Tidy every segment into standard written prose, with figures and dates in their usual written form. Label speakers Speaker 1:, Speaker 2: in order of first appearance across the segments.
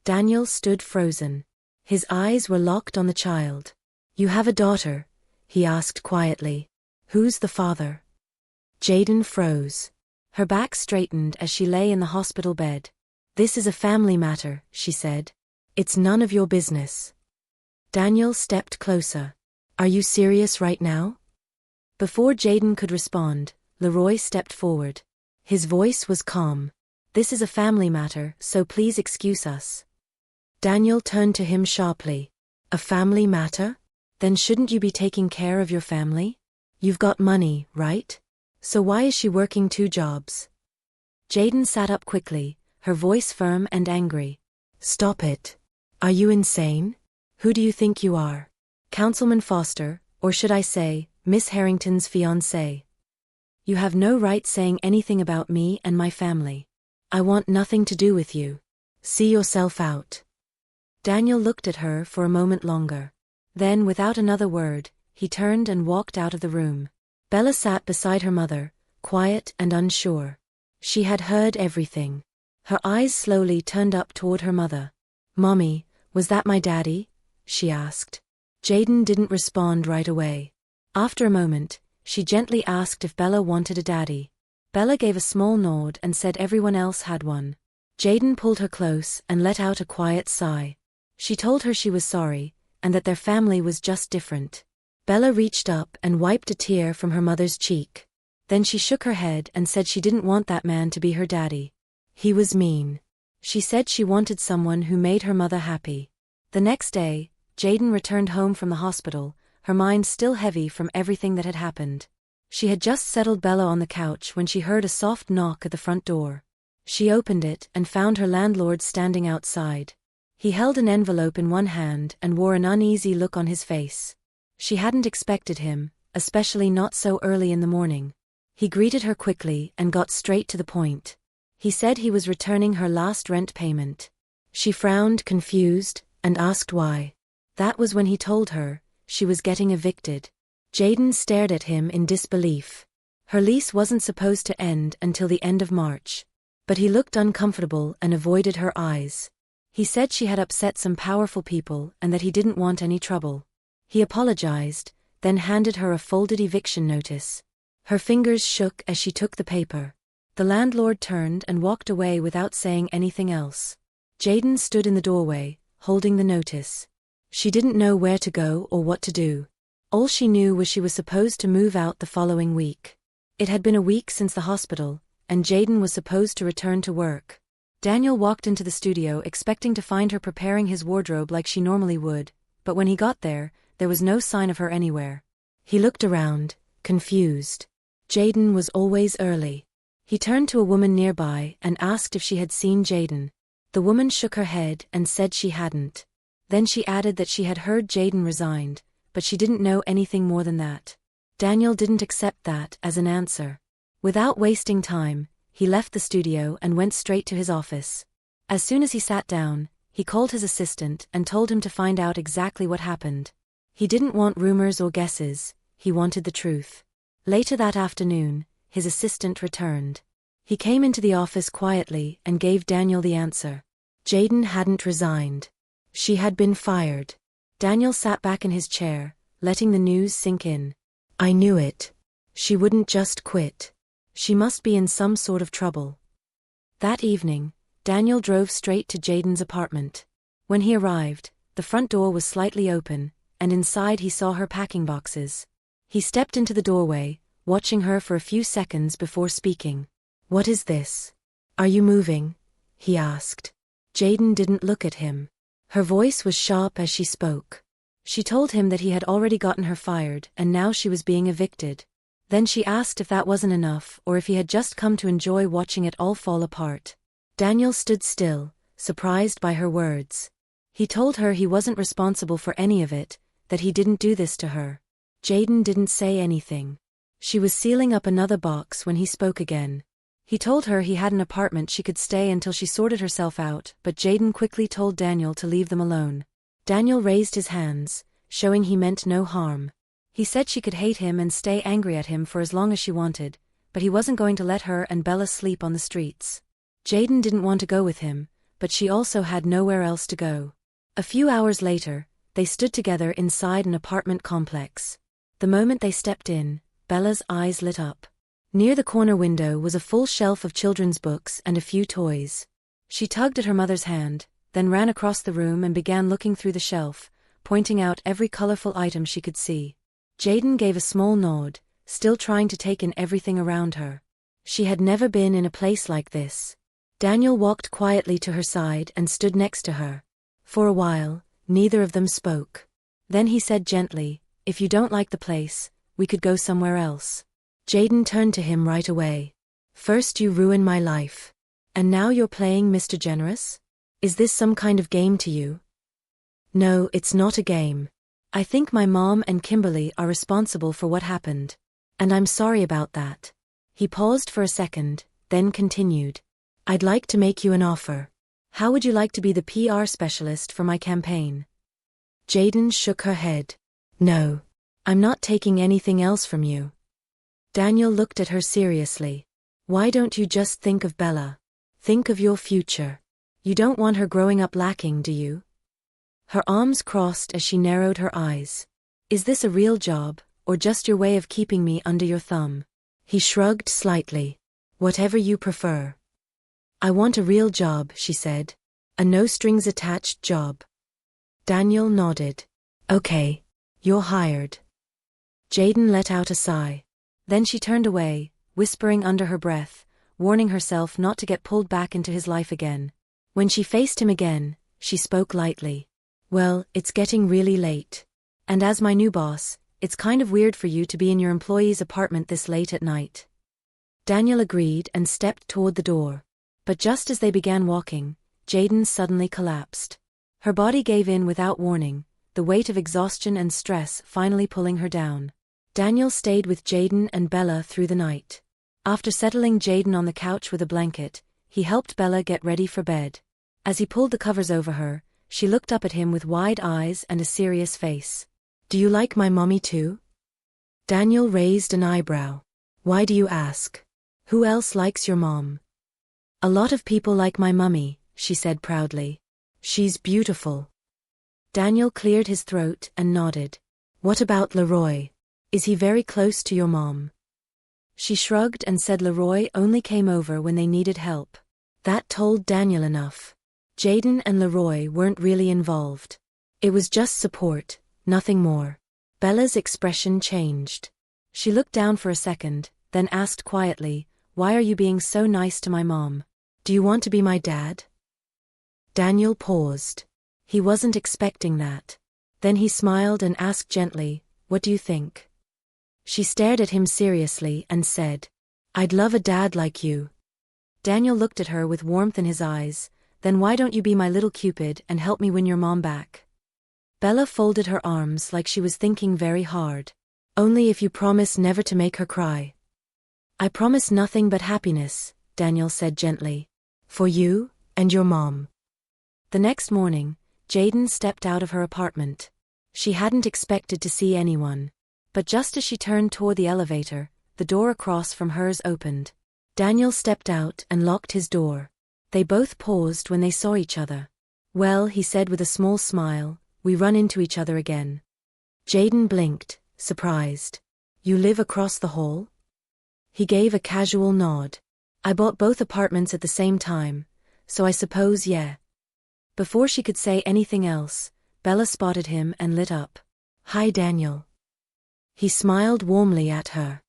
Speaker 1: Daniel stood frozen. His eyes were locked on the child. "You have a daughter?" he asked quietly. "Who's the father?" Jaden froze. Her back straightened as she lay in the hospital bed. "This is a family matter," she said. "It's none of your business." Daniel stepped closer. "Are you serious right now?" Before Jaden could respond, Leroy stepped forward. His voice was calm. "This is a family matter, so please excuse us." Daniel turned to him sharply. "A family matter? Then shouldn't you be taking care of your family? You've got money, right? So why is she working 2 jobs? Jaden sat up quickly, her voice firm and angry. "Stop it. Are you insane? Who do you think you are? Councilman Foster, or should I say, Miss Harrington's fiancé? You have no right saying anything about me and my family. I want nothing to do with you. See yourself out." Daniel looked at her for a moment longer. Then, without another word, he turned and walked out of the room. Bella sat beside her mother, quiet and unsure. She had heard everything. Her eyes slowly turned up toward her mother. "Mommy, was that my daddy?" she asked. Jaden didn't respond right away. After a moment, she gently asked if Bella wanted a daddy. Bella gave a small nod and said everyone else had one. Jaden pulled her close and let out a quiet sigh. She told her she was sorry, and that their family was just different. Bella reached up and wiped a tear from her mother's cheek. Then she shook her head and said she didn't want that man to be her daddy. He was mean. She said she wanted someone who made her mother happy. The next day, Jaden returned home from the hospital, her mind still heavy from everything that had happened. She had just settled Bella on the couch when she heard a soft knock at the front door. She opened it and found her landlord standing outside. He held an envelope in one hand and wore an uneasy look on his face. She hadn't expected him, especially not so early in the morning. He greeted her quickly and got straight to the point. He said he was returning her last rent payment. She frowned, confused, and asked why. That was when he told her she was getting evicted. Jaden stared at him in disbelief. Her lease wasn't supposed to end until the end of March. But he looked uncomfortable and avoided her eyes. He said she had upset some powerful people and that he didn't want any trouble. He apologized, then handed her a folded eviction notice. Her fingers shook as she took the paper. The landlord turned and walked away without saying anything else. Jaden stood in the doorway, holding the notice. She didn't know where to go or what to do. All she knew was she was supposed to move out the following week. It had been a week since the hospital, and Jaden was supposed to return to work. Daniel walked into the studio expecting to find her preparing his wardrobe like she normally would, but when he got there was no sign of her anywhere. He looked around, confused. Jaden was always early. He turned to a woman nearby and asked if she had seen Jaden. The woman shook her head and said she hadn't. Then she added that she had heard Jaden resigned, but she didn't know anything more than that. Daniel didn't accept that as an answer. Without wasting time, he left the studio and went straight to his office. As soon as he sat down, he called his assistant and told him to find out exactly what happened. He didn't want rumors or guesses, he wanted the truth. Later that afternoon, his assistant returned. He came into the office quietly and gave Daniel the answer. Jaden hadn't resigned. She had been fired. Daniel sat back in his chair, letting the news sink in. "I knew it. She wouldn't just quit. She must be in some sort of trouble." That evening, Daniel drove straight to Jaden's apartment. When he arrived, the front door was slightly open, and inside he saw her packing boxes. He stepped into the doorway, watching her for a few seconds before speaking. "What is this? Are you moving?" he asked. Jaden didn't look at him. Her voice was sharp as she spoke. She told him that he had already gotten her fired and now she was being evicted. Then she asked if that wasn't enough or if he had just come to enjoy watching it all fall apart. Daniel stood still, surprised by her words. He told her he wasn't responsible for any of it, that he didn't do this to her. Jaden didn't say anything. She was sealing up another box when he spoke again. He told her he had an apartment she could stay until she sorted herself out, but Jaden quickly told Daniel to leave them alone. Daniel raised his hands, showing he meant no harm. He said she could hate him and stay angry at him for as long as she wanted, but he wasn't going to let her and Bella sleep on the streets. Jaden didn't want to go with him, but she also had nowhere else to go. A few hours later, they stood together inside an apartment complex. The moment they stepped in, Bella's eyes lit up. Near the corner window was a full shelf of children's books and a few toys. She tugged at her mother's hand, then ran across the room and began looking through the shelf, pointing out every colorful item she could see. Jaden gave a small nod, still trying to take in everything around her. She had never been in a place like this. Daniel walked quietly to her side and stood next to her. For a while, neither of them spoke. Then he said gently, "If you don't like the place, we could go somewhere else." Jaden turned to him right away. "First you ruined my life. And now you're playing Mr. Generous? Is this some kind of game to you?" "No, it's not a game. I think my mom and Kimberly are responsible for what happened. And I'm sorry about that." He paused for a second, then continued. "I'd like to make you an offer. How would you like to be the PR specialist for my campaign?" Jaden shook her head. "No. I'm not taking anything else from you." Daniel looked at her seriously. "Why don't you just think of Bella? Think of your future. You don't want her growing up lacking, do you?" Her arms crossed as she narrowed her eyes. "Is this a real job, or just your way of keeping me under your thumb?" He shrugged slightly. "Whatever you prefer." "I want a real job," she said. "A no-strings-attached job." Daniel nodded. "Okay. You're hired." Jaden let out a sigh. Then she turned away, whispering under her breath, warning herself not to get pulled back into his life again. When she faced him again, she spoke lightly. "Well, it's getting really late. And as my new boss, it's kind of weird for you to be in your employee's apartment this late at night." Daniel agreed and stepped toward the door. But just as they began walking, Jaden suddenly collapsed. Her body gave in without warning, the weight of exhaustion and stress finally pulling her down. Daniel stayed with Jaden and Bella through the night. After settling Jaden on the couch with a blanket, he helped Bella get ready for bed. As he pulled the covers over her, she looked up at him with wide eyes and a serious face. "Do you like my mommy too?" Daniel raised an eyebrow. "Why do you ask? Who else likes your mom?" "A lot of people like my mummy," she said proudly. "She's beautiful." Daniel cleared his throat and nodded. "What about Leroy? Is he very close to your mom?" She shrugged and said Leroy only came over when they needed help. That told Daniel enough. Jaden and Leroy weren't really involved. It was just support, nothing more. Bella's expression changed. She looked down for a second, then asked quietly, "Why are you being so nice to my mom? Do you want to be my dad?" Daniel paused. He wasn't expecting that. Then he smiled and asked gently, "What do you think?" She stared at him seriously and said, "I'd love a dad like you." Daniel looked at her with warmth in his eyes. "Then why don't you be my little Cupid and help me win your mom back?" Bella folded her arms like she was thinking very hard. "Only if you promise never to make her cry." "I promise nothing but happiness," Daniel said gently. "For you, and your mom." The next morning, Jaden stepped out of her apartment. She hadn't expected to see anyone. But just as she turned toward the elevator, the door across from hers opened. Daniel stepped out and locked his door. They both paused when they saw each other. "Well," he said with a small smile, "we run into each other again." Jaden blinked, surprised. "You live across the hall?" He gave a casual nod. "I bought both apartments at the same time, so I suppose yeah." Before she could say anything else, Bella spotted him and lit up. "Hi, Daniel." He smiled warmly at her.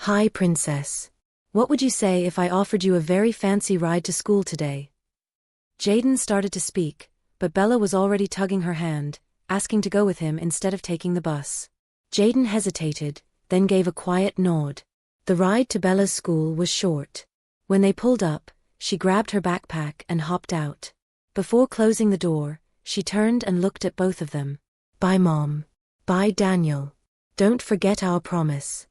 Speaker 1: "Hi, princess. What would you say if I offered you a very fancy ride to school today?" Jaden started to speak, but Bella was already tugging her hand, asking to go with him instead of taking the bus. Jaden hesitated, then gave a quiet nod. The ride to Bella's school was short. When they pulled up, she grabbed her backpack and hopped out. Before closing the door, she turned and looked at both of them. "Bye, Mom. Bye, Daniel. Don't forget our promise."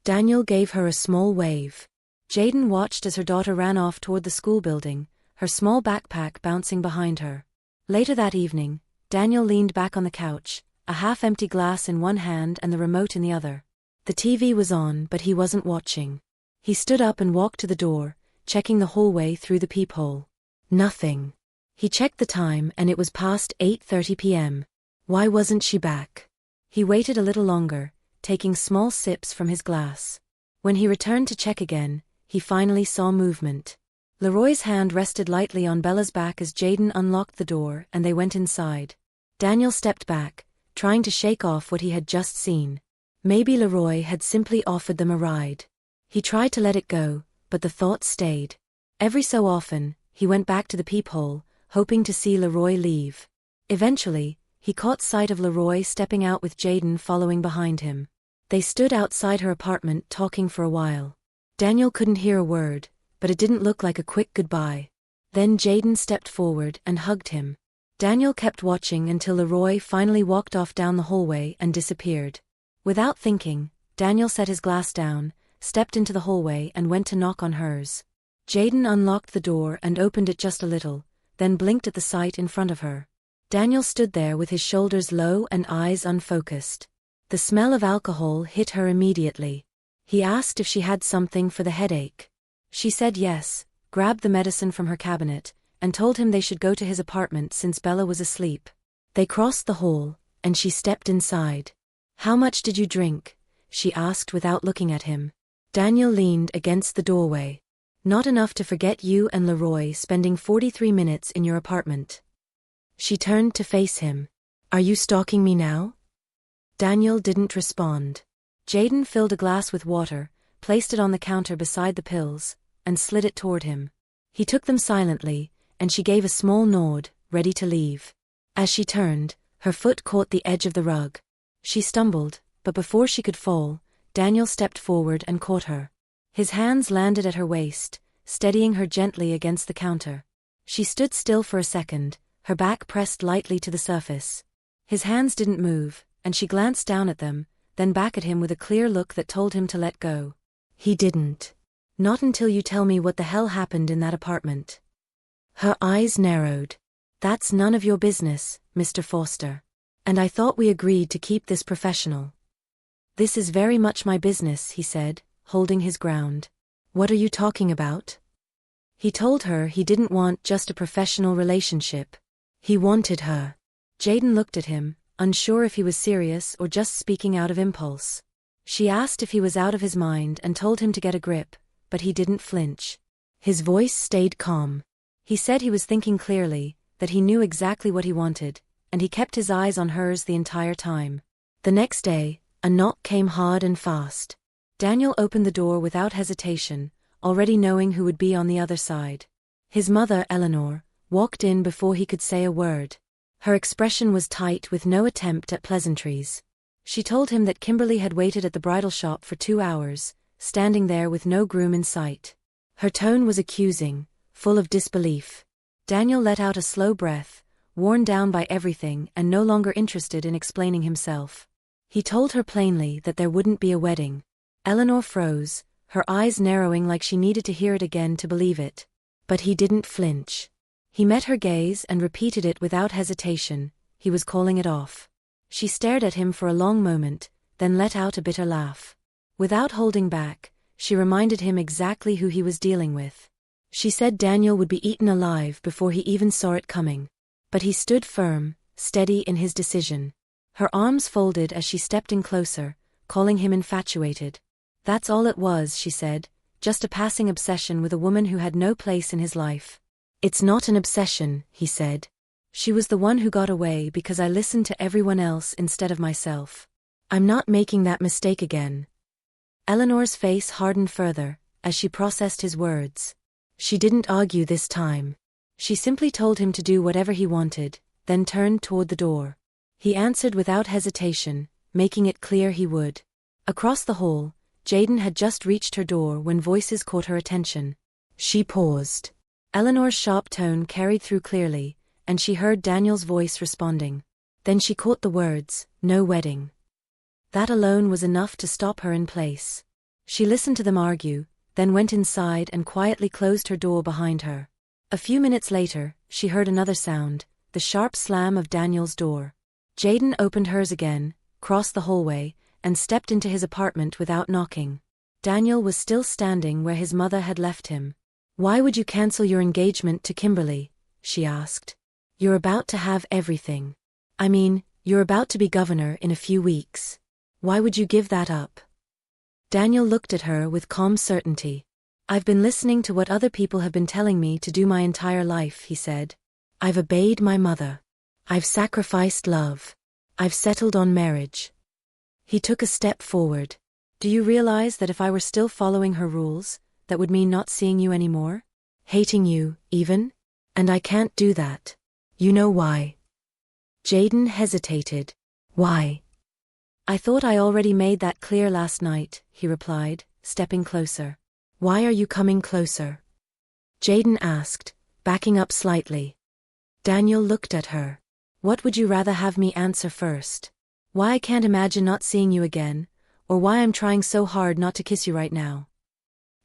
Speaker 1: Daniel gave her a small wave. Jaden watched as her daughter ran off toward the school building, her small backpack bouncing behind her. Later that evening, Daniel leaned back on the couch, a half-empty glass in one hand and the remote in the other. The TV was on, but he wasn't watching. He stood up and walked to the door, checking the hallway through the peephole. Nothing. He checked the time and it was past 8:30 p.m. Why wasn't she back? He waited a little longer, taking small sips from his glass. When he returned to check again, he finally saw movement. Leroy's hand rested lightly on Bella's back as Jaden unlocked the door and they went inside. Daniel stepped back, trying to shake off what he had just seen. Maybe Leroy had simply offered them a ride. He tried to let it go, but the thought stayed. Every so often, he went back to the peephole, hoping to see Leroy leave. Eventually, he caught sight of Leroy stepping out with Jaden following behind him. They stood outside her apartment talking for a while. Daniel couldn't hear a word, but it didn't look like a quick goodbye. Then Jaden stepped forward and hugged him. Daniel kept watching until Leroy finally walked off down the hallway and disappeared. Without thinking, Daniel set his glass down, stepped into the hallway and went to knock on hers. Jaden unlocked the door and opened it just a little, then blinked at the sight in front of her. Daniel stood there with his shoulders low and eyes unfocused. The smell of alcohol hit her immediately. He asked if she had something for the headache. She said yes, grabbed the medicine from her cabinet, and told him they should go to his apartment since Bella was asleep. They crossed the hall, and she stepped inside. "How much did you drink?" she asked without looking at him. Daniel leaned against the doorway. "Not enough to forget you and Leroy spending 43 minutes in your apartment." She turned to face him. "Are you stalking me now?" Daniel didn't respond. Jaden filled a glass with water, placed it on the counter beside the pills, and slid it toward him. He took them silently, and she gave a small nod, ready to leave. As she turned, her foot caught the edge of the rug. She stumbled, but before she could fall, Daniel stepped forward and caught her. His hands landed at her waist, steadying her gently against the counter. She stood still for a second, her back pressed lightly to the surface. His hands didn't move, and she glanced down at them, then back at him with a clear look that told him to let go. He didn't. "Not until you tell me what the hell happened in that apartment." Her eyes narrowed. "That's none of your business, Mr. Foster. And I thought we agreed to keep this professional." "This is very much my business," he said, holding his ground. "What are you talking about?" He told her he didn't want just a professional relationship. He wanted her. Jaden looked at him, unsure if he was serious or just speaking out of impulse. She asked if he was out of his mind and told him to get a grip, but he didn't flinch. His voice stayed calm. He said he was thinking clearly, that he knew exactly what he wanted, and he kept his eyes on hers the entire time. The next day, a knock came hard and fast. Daniel opened the door without hesitation, already knowing who would be on the other side. His mother, Eleanor, walked in before he could say a word. Her expression was tight with no attempt at pleasantries. She told him that Kimberly had waited at the bridal shop for 2 hours, standing there with no groom in sight. Her tone was accusing, full of disbelief. Daniel let out a slow breath, worn down by everything and no longer interested in explaining himself. He told her plainly that there wouldn't be a wedding. Eleanor froze, her eyes narrowing like she needed to hear it again to believe it. But he didn't flinch. He met her gaze and repeated it without hesitation. He was calling it off. She stared at him for a long moment, then let out a bitter laugh. Without holding back, she reminded him exactly who he was dealing with. She said Daniel would be eaten alive before he even saw it coming. But he stood firm, steady in his decision. Her arms folded as she stepped in closer, calling him infatuated. "That's all it was," she said, "just a passing obsession with a woman who had no place in his life." "It's not an obsession," he said. "She was the one who got away because I listened to everyone else instead of myself. I'm not making that mistake again." Eleanor's face hardened further, as she processed his words. She didn't argue this time. She simply told him to do whatever he wanted, then turned toward the door. He answered without hesitation, making it clear he would. Across the hall, Jaden had just reached her door when voices caught her attention. She paused. Eleanor's sharp tone carried through clearly, and she heard Daniel's voice responding. Then she caught the words, "No wedding." That alone was enough to stop her in place. She listened to them argue, then went inside and quietly closed her door behind her. A few minutes later, she heard another sound, the sharp slam of Daniel's door. Jaden opened hers again, crossed the hallway, and stepped into his apartment without knocking. Daniel was still standing where his mother had left him. "Why would you cancel your engagement to Kimberly?" she asked. You're about to have everything. I mean, you're about to be governor in a few weeks. Why would you give that up? Daniel looked at her with calm certainty. I've been listening to what other people have been telling me to do my entire life, he said. I've obeyed my mother. I've sacrificed love. I've settled on marriage. He took a step forward. Do you realize that if I were still following her rules, that would mean not seeing you anymore? Hating you, even? And I can't do that. You know why? Jaden hesitated. Why? I thought I already made that clear last night, he replied, stepping closer. Why are you coming closer? Jaden asked, backing up slightly. Daniel looked at her. What would you rather have me answer first? Why I can't imagine not seeing you again, or why I'm trying so hard not to kiss you right now?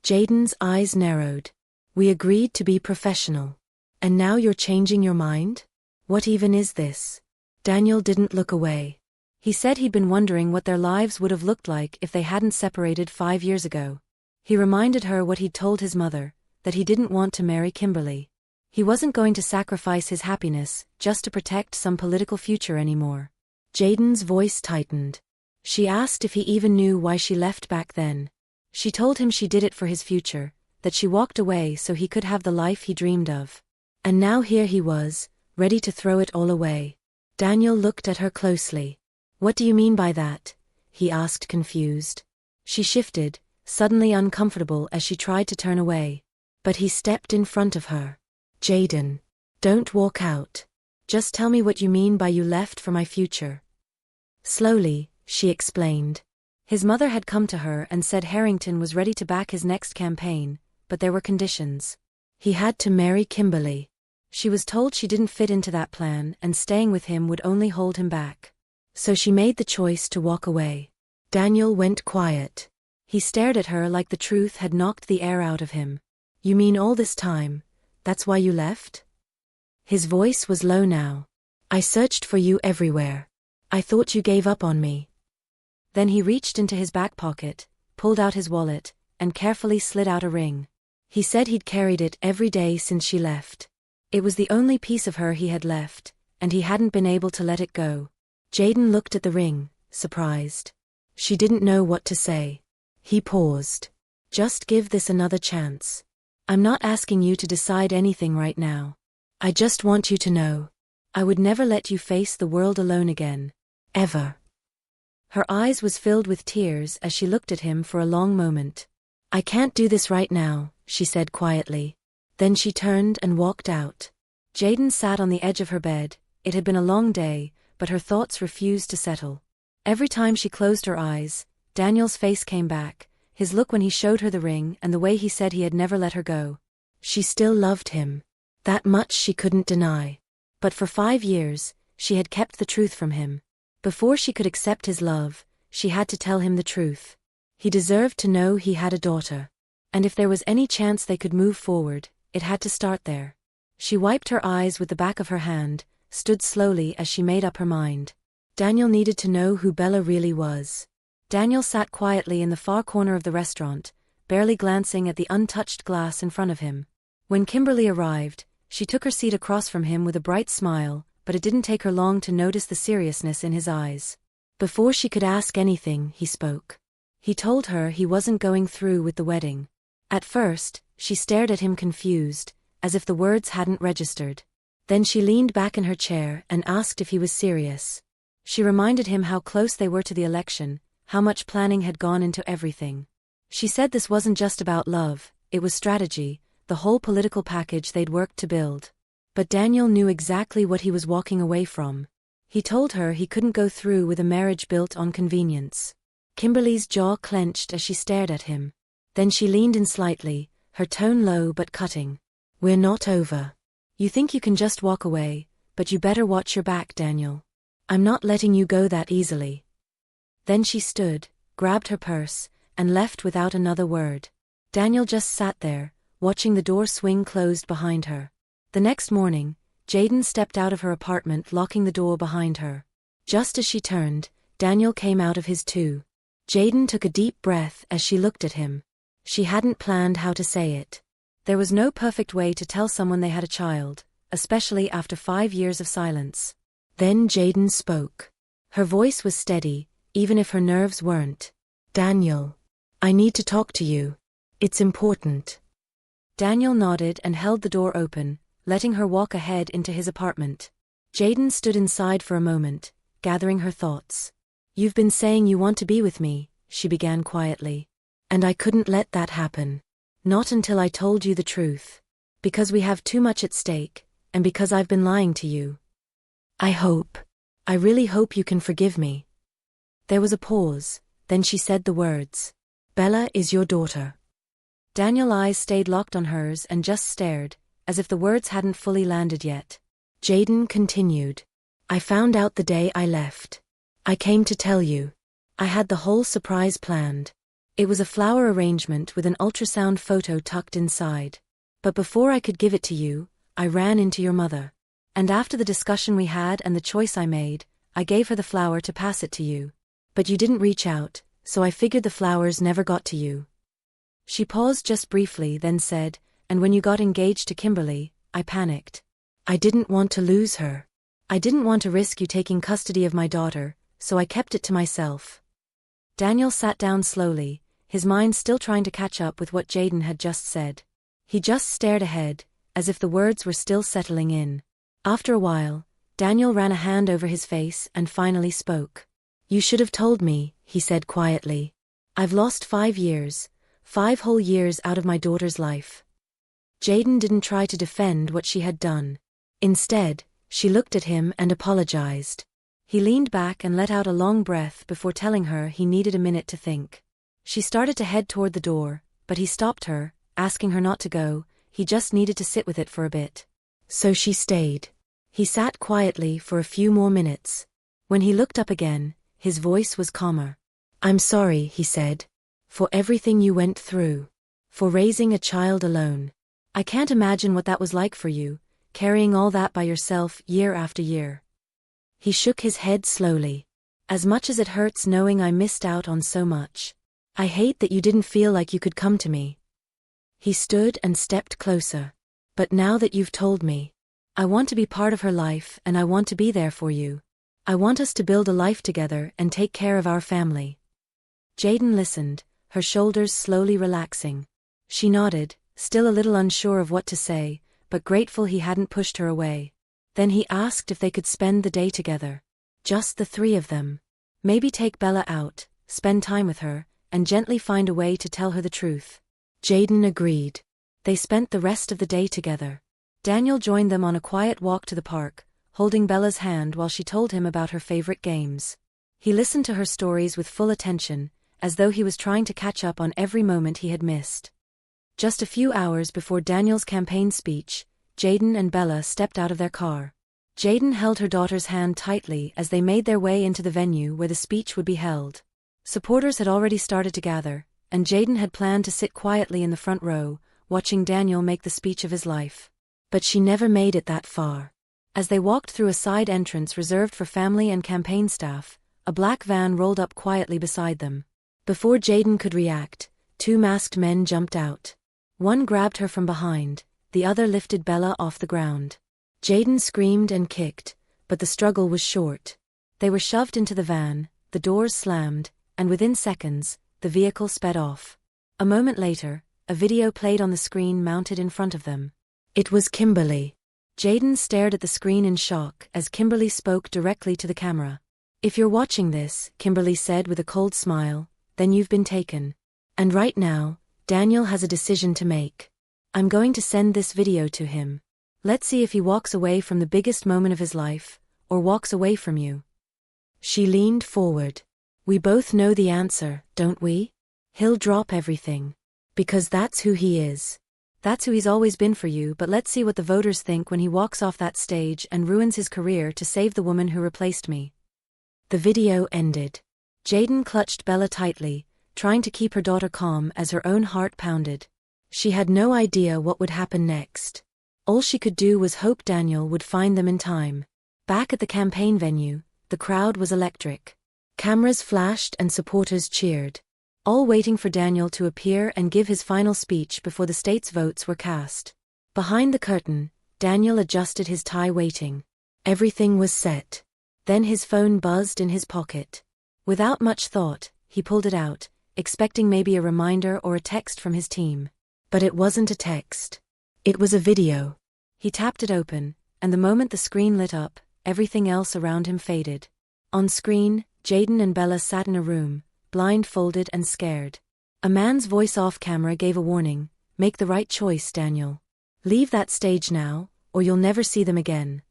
Speaker 1: Jaden's eyes narrowed. We agreed to be professional. And now you're changing your mind? What even is this? Daniel didn't look away. He said he'd been wondering what their lives would have looked like if they hadn't separated 5 years ago. He reminded her what he'd told his mother, that he didn't want to marry Kimberly. He wasn't going to sacrifice his happiness just to protect some political future anymore. Jaden's voice tightened. She asked if he even knew why she left back then. She told him she did it for his future, that she walked away so he could have the life he dreamed of. And now here he was, ready to throw it all away. Daniel looked at her closely. What do you mean by that? He asked, confused. She shifted, suddenly uncomfortable as she tried to turn away. But he stepped in front of her. Jaden, don't walk out. Just tell me what you mean by you left for my future. Slowly, she explained. His mother had come to her and said Harrington was ready to back his next campaign, but there were conditions. He had to marry Kimberly. She was told she didn't fit into that plan and staying with him would only hold him back. So she made the choice to walk away. Daniel went quiet. He stared at her like the truth had knocked the air out of him. You mean all this time, that's why you left? His voice was low now. I searched for you everywhere. I thought you gave up on me. Then he reached into his back pocket, pulled out his wallet, and carefully slid out a ring. He said he'd carried it every day since she left. It was the only piece of her he had left, and he hadn't been able to let it go. Jaden looked at the ring, surprised. She didn't know what to say. He paused. Just give this another chance. I'm not asking you to decide anything right now. I just want you to know. I would never let you face the world alone again. Ever. Her eyes was filled with tears as she looked at him for a long moment. I can't do this right now, she said quietly. Then she turned and walked out. Jaden sat on the edge of her bed. It had been a long day, but her thoughts refused to settle. Every time she closed her eyes, Daniel's face came back, his look when he showed her the ring and the way he said he had never let her go. She still loved him. That much she couldn't deny. But for 5 years, she had kept the truth from him. Before she could accept his love, she had to tell him the truth. He deserved to know he had a daughter. And if there was any chance they could move forward, it had to start there. She wiped her eyes with the back of her hand, stood slowly as she made up her mind. Daniel needed to know who Bella really was. Daniel sat quietly in the far corner of the restaurant, barely glancing at the untouched glass in front of him. When Kimberly arrived, she took her seat across from him with a bright smile, but it didn't take her long to notice the seriousness in his eyes. Before she could ask anything, he spoke. He told her he wasn't going through with the wedding. At first, she stared at him confused, as if the words hadn't registered. Then she leaned back in her chair and asked if he was serious. She reminded him how close they were to the election, how much planning had gone into everything. She said this wasn't just about love, it was strategy, the whole political package they'd worked to build. But Daniel knew exactly what he was walking away from. He told her he couldn't go through with a marriage built on convenience. Kimberly's jaw clenched as she stared at him. Then she leaned in slightly, her tone low but cutting. We're not over. You think you can just walk away, but you better watch your back, Daniel. I'm not letting you go that easily. Then she stood, grabbed her purse, and left without another word. Daniel just sat there, watching the door swing closed behind her. The next morning, Jaden stepped out of her apartment, locking the door behind her. Just as she turned, Daniel came out of his too. Jaden took a deep breath as she looked at him. She hadn't planned how to say it. There was no perfect way to tell someone they had a child, especially after 5 years of silence. Then Jaden spoke. Her voice was steady, even if her nerves weren't. Daniel, I need to talk to you. It's important. Daniel nodded and held the door open, letting her walk ahead into his apartment. Jaden stood inside for a moment, gathering her thoughts. You've been saying you want to be with me, she began quietly. And I couldn't let that happen. Not until I told you the truth. Because we have too much at stake, and because I've been lying to you. I really hope you can forgive me. There was a pause, then she said the words. Bella is your daughter. Daniel's eyes stayed locked on hers and just stared, as if the words hadn't fully landed yet. Jaden continued. I found out the day I left. I came to tell you. I had the whole surprise planned. It was a flower arrangement with an ultrasound photo tucked inside. But before I could give it to you, I ran into your mother. And after the discussion we had and the choice I made, I gave her the flower to pass it to you. But you didn't reach out, so I figured the flowers never got to you. She paused just briefly, then said, and when you got engaged to Kimberly, I panicked. I didn't want to lose her. I didn't want to risk you taking custody of my daughter, so I kept it to myself. Daniel sat down slowly, his mind still trying to catch up with what Jaden had just said. He just stared ahead, as if the words were still settling in. After a while, Daniel ran a hand over his face and finally spoke. You should have told me, he said quietly. I've lost 5 years, 5 whole years out of my daughter's life. Jaden didn't try to defend what she had done. Instead, she looked at him and apologized. He leaned back and let out a long breath before telling her he needed a minute to think. She started to head toward the door, but he stopped her, asking her not to go. He just needed to sit with it for a bit. So she stayed. He sat quietly for a few more minutes. When he looked up again, his voice was calmer. I'm sorry, he said. For everything you went through. For raising a child alone. I can't imagine what that was like for you, carrying all that by yourself year after year. He shook his head slowly. As much as it hurts knowing I missed out on so much. I hate that you didn't feel like you could come to me. He stood and stepped closer. But now that you've told me, I want to be part of her life and I want to be there for you. I want us to build a life together and take care of our family. Jaden listened, her shoulders slowly relaxing. She nodded, still a little unsure of what to say, but grateful he hadn't pushed her away. Then he asked if they could spend the day together. Just the 3 of them. Maybe take Bella out, spend time with her, and gently find a way to tell her the truth. Jaden agreed. They spent the rest of the day together. Daniel joined them on a quiet walk to the park, holding Bella's hand while she told him about her favorite games. He listened to her stories with full attention, as though he was trying to catch up on every moment he had missed. Just a few hours before Daniel's campaign speech, Jaden and Bella stepped out of their car. Jaden held her daughter's hand tightly as they made their way into the venue where the speech would be held. Supporters had already started to gather, and Jaden had planned to sit quietly in the front row, watching Daniel make the speech of his life. But she never made it that far. As they walked through a side entrance reserved for family and campaign staff, a black van rolled up quietly beside them. Before Jaden could react, 2 masked men jumped out. One grabbed her from behind, the other lifted Bella off the ground. Jaden screamed and kicked, but the struggle was short. They were shoved into the van, the doors slammed, and within seconds, the vehicle sped off. A moment later, a video played on the screen mounted in front of them. It was Kimberly. Jaden stared at the screen in shock as Kimberly spoke directly to the camera. If you're watching this, Kimberly said with a cold smile, then you've been taken. And right now, Daniel has a decision to make. I'm going to send this video to him. Let's see if he walks away from the biggest moment of his life, or walks away from you. She leaned forward. We both know the answer, don't we? He'll drop everything. Because that's who he is. That's who he's always been for you, but let's see what the voters think when he walks off that stage and ruins his career to save the woman who replaced me. The video ended. Jaden clutched Bella tightly, trying to keep her daughter calm as her own heart pounded. She had no idea what would happen next. All she could do was hope Daniel would find them in time. Back at the campaign venue, the crowd was electric. Cameras flashed and supporters cheered. All waiting for Daniel to appear and give his final speech before the state's votes were cast. Behind the curtain, Daniel adjusted his tie, waiting. Everything was set. Then his phone buzzed in his pocket. Without much thought, he pulled it out, expecting maybe a reminder or a text from his team. But it wasn't a text. It was a video. He tapped it open, and the moment the screen lit up, everything else around him faded. On screen, Jaden and Bella sat in a room, blindfolded and scared. A man's voice off camera gave a warning, "Make the right choice, Daniel. Leave that stage now, or you'll never see them again."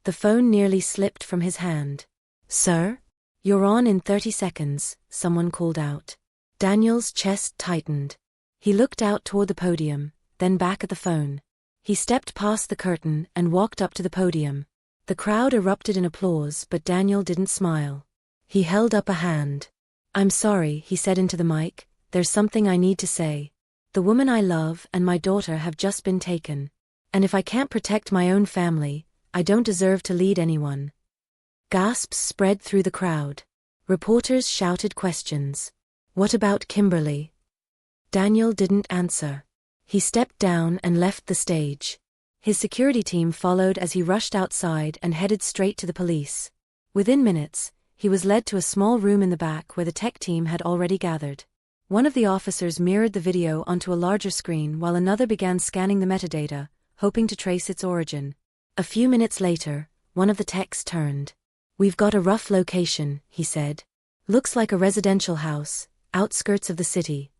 Speaker 1: The phone nearly slipped from his hand. "Sir? You're on in 30 seconds, someone called out. Daniel's chest tightened. He looked out toward the podium, then back at the phone. He stepped past the curtain and walked up to the podium. The crowd erupted in applause, but Daniel didn't smile. He held up a hand. "I'm sorry," he said into the mic, "there's something I need to say. The woman I love and my daughter have just been taken. And if I can't protect my own family, I don't deserve to lead anyone." Gasps spread through the crowd. Reporters shouted questions. "What about Kimberly?" Daniel didn't answer. He stepped down and left the stage. His security team followed as he rushed outside and headed straight to the police. Within minutes, he was led to a small room in the back where the tech team had already gathered. One of the officers mirrored the video onto a larger screen while another began scanning the metadata, hoping to trace its origin. A few minutes later, one of the techs turned. "We've got a rough location," he said. "Looks like a residential house, outskirts of the city."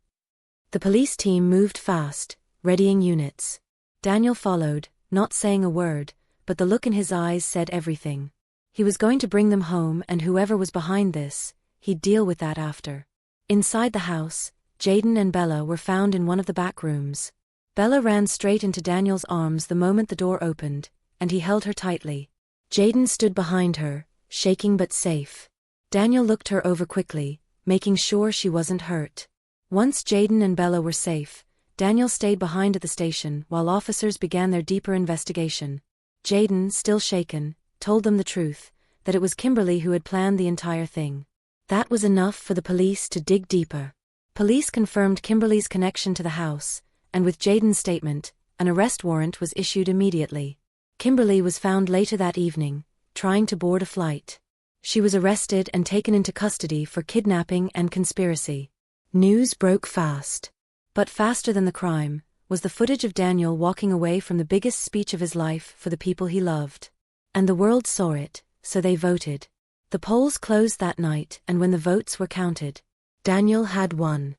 Speaker 1: The police team moved fast, readying units. Daniel followed, not saying a word, but the look in his eyes said everything. He was going to bring them home, and whoever was behind this, he'd deal with that after. Inside the house, Jaden and Bella were found in one of the back rooms. Bella ran straight into Daniel's arms the moment the door opened, and he held her tightly. Jaden stood behind her, shaking but safe. Daniel looked her over quickly, making sure she wasn't hurt. Once Jaden and Bella were safe, Daniel stayed behind at the station while officers began their deeper investigation. Jaden, still shaken, told them the truth, that it was Kimberly who had planned the entire thing. That was enough for the police to dig deeper. Police confirmed Kimberly's connection to the house, and with Jaden's statement, an arrest warrant was issued immediately. Kimberly was found later that evening, trying to board a flight. She was arrested and taken into custody for kidnapping and conspiracy. News broke fast. But faster than the crime, was the footage of Daniel walking away from the biggest speech of his life for the people he loved. And the world saw it, so they voted. The polls closed that night, and when the votes were counted, Daniel had won.